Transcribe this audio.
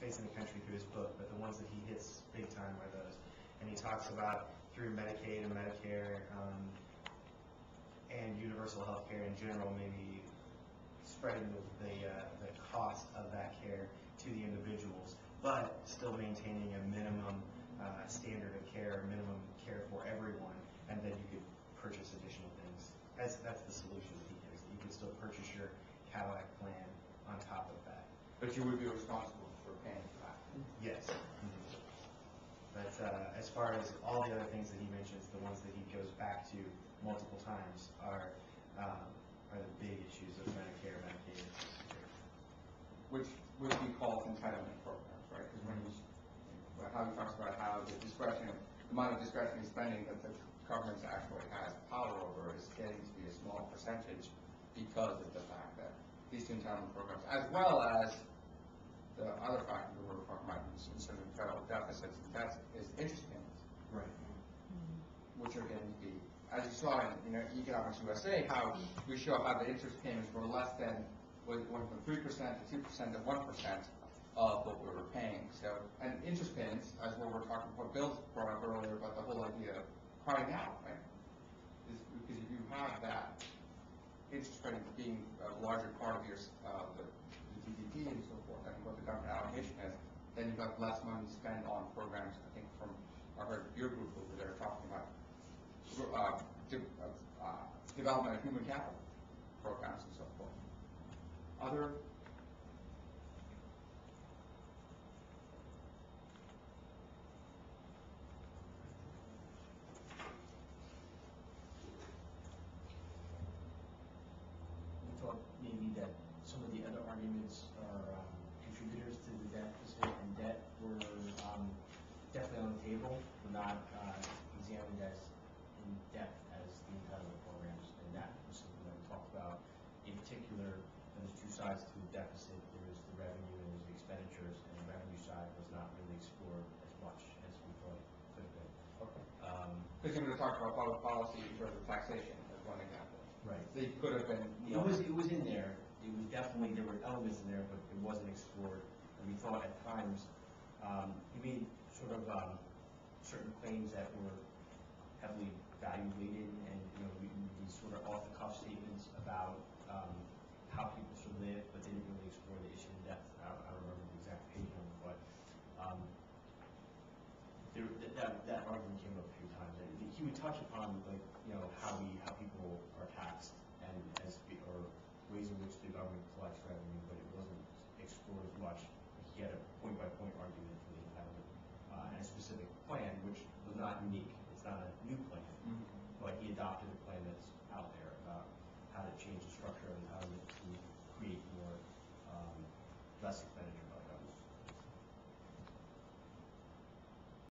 facing the country through his book, but the ones that he hits big time are those. And he talks about through Medicaid and Medicare and universal health care in general, maybe spreading the cost of that care to the individuals, but still maintaining a minimum standard of care, minimum care for everyone, and then you could purchase additional things. That's the solution that he gives. You can still purchase your Cadillac plan on top of that. But you would be responsible for paying for that. Yes. Mm-hmm. But as far as all the other things that he mentions, the ones that he goes back to multiple times are the big issues of Medicare, Medicaid, which he calls entitlement programs, right? Because when how he talks about how the amount of discretionary spending that the government actually has power over is getting to be a small percentage because of the fact that these two entitlement programs, as well as the other factor that we're talking about in sort of federal deficits and debts, is interest payments, right? Which are getting to be, as you saw in Economics USA, how we show how the interest payments were less than, went from 3% to 2% to 1% of what we were paying. So, and interest payments, as what we're talking about, Bill brought up earlier about the whole idea of crying out, right? Is because if you have that interest rate being a larger part of your the GDP and so forth, and what the government allocation is, then you've got less money to spend on programs. I think from I heard your group over there talking about development of human capital programs and so forth. Other thought maybe that some of the other arguments are contributors to the deficit and debt were definitely on the table, but not examined as in depth as the entitlement programs, and that was something that we talked about. In particular, there's two sides to the deficit. There's the revenue and there's the expenditures, and the revenue side was not really explored as much as we thought it could have been. okay. Because you're going to talk about public policy in terms of taxation as one example. Right. They could have been. It was in there. It was definitely, there were elements in there, but it wasn't explored. And we thought at times he made sort of certain claims that were heavily value weighted, and these sort of off the cuff statements about how people should live, but they didn't really explore the issue in depth. I don't remember the exact page number, but that argument came up a few times. And he would touch upon how people are taxed and or ways in which the government collects revenue, but it wasn't explored as much. He had a point-by-point argument for the entitlement and a specific plan, which was not unique. It's not a new plan.